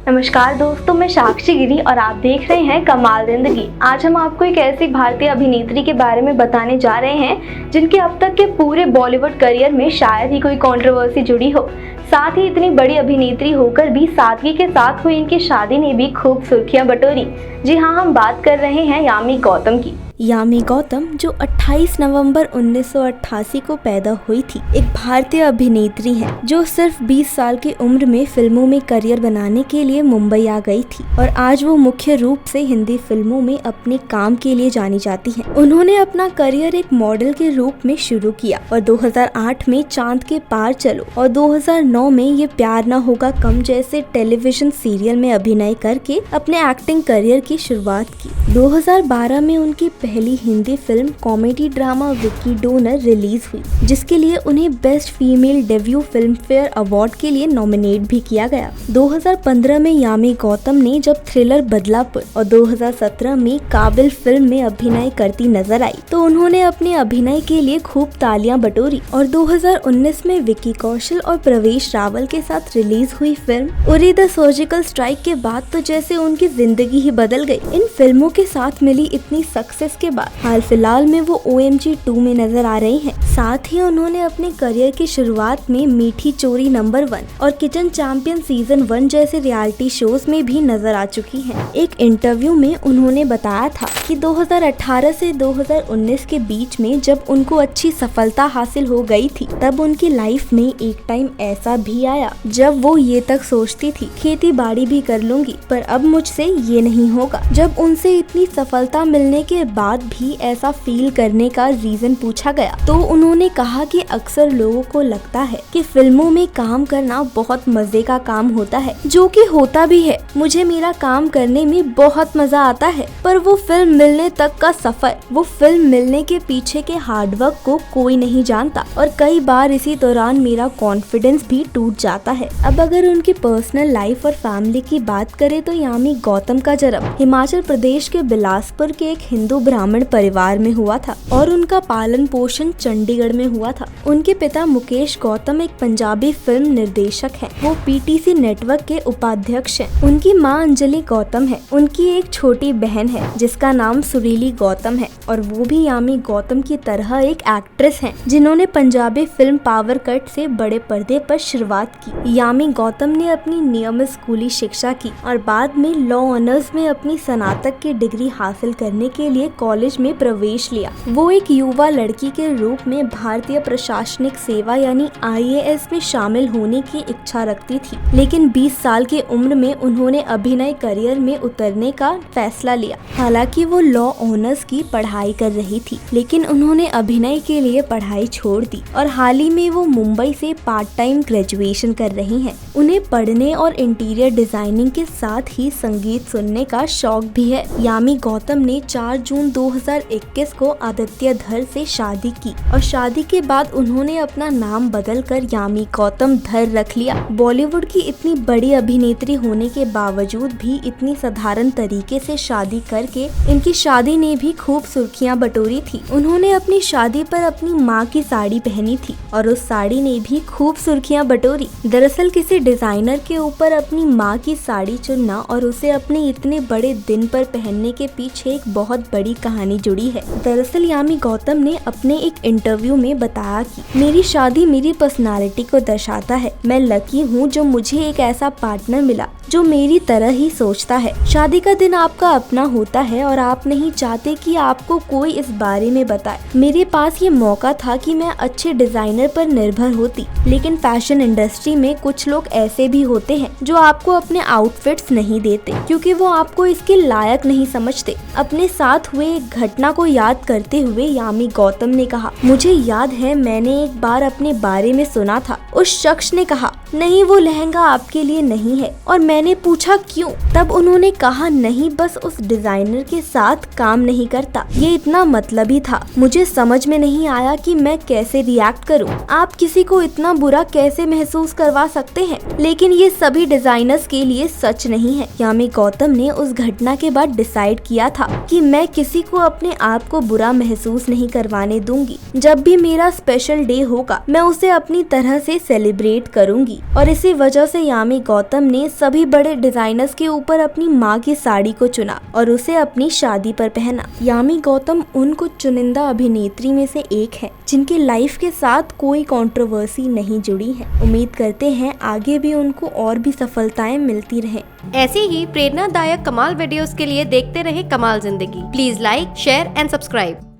नमस्कार दोस्तों, मैं साक्षी गिरी और आप देख रहे हैं कमाल जिंदगी। आज हम आपको एक ऐसी भारतीय अभिनेत्री के बारे में बताने जा रहे हैं जिनके अब तक के पूरे बॉलीवुड करियर में शायद ही कोई कंट्रोवर्सी जुड़ी हो। साथ ही इतनी बड़ी अभिनेत्री होकर भी सादगी के साथ हुई इनकी शादी ने भी खूब सुर्खियां बटोरी। जी हाँ, हम बात कर रहे हैं यामी गौतम की। यामी गौतम जो 28 नवंबर 1988 को पैदा हुई थी, एक भारतीय अभिनेत्री हैं जो सिर्फ 20 साल की उम्र में फिल्मों में करियर बनाने के लिए मुंबई आ गई थी और आज वो मुख्य रूप से हिंदी फिल्मों में अपने काम के लिए जानी जाती हैं। उन्होंने अपना करियर एक मॉडल के रूप में शुरू किया और 2008 में चांद के पार चलो और 2009 में ये प्यार न होगा कम जैसे टेलीविजन सीरियल में अभिनय करके अपने एक्टिंग करियर की शुरुआत की। 2012 में उनकी पहली Hindi film comedy drama Vicky donor release हुई, जिसके लिए उन्हें best female debut film fair award के लिए नॉमिनेट भी किया गया। 2015 में यामी गौतम ने जब थ्रिलर बदलापुर और 2017 में काबिल फिल्म में अभिनय करती नजर आई तो उन्होंने अपने अभिनय के लिए खूब तालियां बटोरी और 2019 में विक्की कौशल और प्रवेश रावल के साथ रिलीज हुई film Uri the surgical strike के बाद तो जैसे उनकी जिंदगी ही बदल गई। इन फिल्मों के साथ मिली इतनी सक्सेस के बाद हाल फिलहाल में वो OMG 2 में नजर आ रही हैं। साथ ही उन्होंने अपने करियर की शुरुआत में मीठी चोरी नंबर 1 और किचन चैंपियन सीजन 1 जैसे रियलिटी शोज में भी नजर आ चुकी हैं। एक इंटरव्यू में उन्होंने बताया था कि 2018 से 2019 के बीच में जब उनको अच्छी सफलता हासिल हो गई थी तब उनकी लाइफ में एक टाइम ऐसा भी आया जब वो ये तक सोचती थी खेती बाड़ी भी कर लूंगी, पर अब मुझसे ये नहीं होगा। जब उनसे इतनी सफलता मिलने के बाद भी ऐसा फील करने का रीजन पूछा गया तो उन्होंने कहा कि अक्सर लोगों को लगता है कि फिल्मों में काम करना बहुत मजे का काम होता है, जो कि होता भी है। मुझे मेरा काम करने में बहुत मजा आता है, पर वो फिल्म मिलने तक का सफर, वो फिल्म मिलने के पीछे के हार्डवर्क को कोई नहीं जानता और कई बार इसी दौरान मेरा कॉन्फिडेंस भी टूट जाता है। अब अगर उनकी पर्सनल लाइफ और फैमिली की बात करें तो यामी गौतम का जन्म हिमाचल प्रदेश के बिलासपुर के एक हिंदू ब्राह्मण परिवार में हुआ था और उनका पालन पोषण चंडीगढ़ में हुआ था। उनके पिता मुकेश गौतम एक पंजाबी फिल्म निर्देशक हैं। वो PTC नेटवर्क के उपाध्यक्ष हैं। उनकी मां अंजलि गौतम है। उनकी एक छोटी बहन है जिसका नाम सुरीली गौतम है और वो भी यामी गौतम की तरह एक एक्ट्रेस हैं जिन्होंने पंजाबी फिल्म पावर कट से बड़े पर्दे पर शुरुआत की। यामी गौतम ने अपनी नियमित स्कूली शिक्षा की और बाद में लॉ ऑनर्स में अपनी स्नातक की डिग्री हासिल करने के लिए कॉलेज में प्रवेश लिया। वो एक युवा लड़की के रूप में भारतीय प्रशासनिक सेवा यानी IAS में शामिल होने की इच्छा रखती थी, लेकिन 20 साल की उम्र में उन्होंने अभिनय करियर में उतरने का फैसला लिया। हालांकि वो लॉ ऑनर्स की पढ़ाई कर रही थी, लेकिन उन्होंने अभिनय के लिए पढ़ाई छोड़ दी और हाल ही में वो मुंबई से पार्ट टाइम ग्रेजुएशन कर रही हैं। उन्हें पढ़ने और इंटीरियर डिजाइनिंग के साथ ही संगीत सुनने का शौक भी है। यामी गौतम ने 4 जून 2021 को आदित्य धर से शादी की और शादी के बाद उन्होंने अपना नाम बदलकर यामी गौतम धर रख लिया। बॉलीवुड की इतनी बड़ी अभिनेत्री होने के बावजूद भी इतनी साधारण तरीके से शादी करके इनकी शादी ने भी खूब सुर्खियां बटोरी थी। उन्होंने अपनी शादी पर अपनी माँ की साड़ी पहनी थी और उस साड़ी ने भी खूब सुर्खियां बटोरी। दरअसल किसी डिजाइनर के ऊपर अपनी माँ की साड़ी चुनना और उसे अपने इतने बड़े दिन पर पहनने के पीछे एक बहुत बड़ी कहानी जुड़ी है। दरअसल यामी गौतम ने अपने एक इंटरव्यू में बताया कि मेरी शादी मेरी पर्सनालिटी को दर्शाता है। मैं लकी हूँ जो मुझे एक ऐसा पार्टनर मिला जो मेरी तरह ही सोचता है। शादी का दिन आपका अपना होता है और आप नहीं चाहते कि आपको कोई इस बारे में बताए। मेरे पास ये मौका था कि मैं अच्छे डिजाइनर पर निर्भर होती, लेकिन फैशन इंडस्ट्री में कुछ लोग ऐसे भी होते हैं जो आपको अपने आउटफिट्स नहीं देते क्योंकि वो आपको इसके लायक नहीं समझते। अपने साथ हुए एक घटना को याद करते हुए यामी गौतम ने कहा, मुझे याद है मैंने एक बार अपने बारे में सुना था। उस शख्स ने कहा, नहीं वो लहंगा आपके लिए नहीं है, और मैंने पूछा क्यों? तब उन्होंने कहा, नहीं बस उस डिजाइनर के साथ काम नहीं करता। ये इतना मतलबी था। मुझे समझ में नहीं आया कि मैं कैसे रिएक्ट करूं। आप किसी को इतना बुरा कैसे महसूस करवा सकते हैं? लेकिन ये सभी डिजाइनर्स के लिए सच नहीं है। यामी गौतम ने उस घटना के बाद डिसाइड किया था कि मैं किसी को अपने आप को बुरा महसूस नहीं करवाने दूंगी। जब भी मेरा स्पेशल डे होगा मैं उसे अपनी तरह से सेलिब्रेट करूंगी। और इसी वजह से यामी गौतम ने सभी बड़े डिजाइनर्स के ऊपर अपनी माँ की साड़ी को चुना और उसे अपनी शादी पर पहना। यामी गौतम उन कुछ चुनिंदा अभिनेत्री में से एक है जिनकी लाइफ के साथ कोई कंट्रोवर्सी नहीं जुड़ी है। उम्मीद करते हैं आगे भी उनको और भी सफलताएं मिलती रहें। ऐसी ही प्रेरणादायक कमाल वीडियोस के लिए देखते रहे कमाल जिंदगी। Please like, share and subscribe.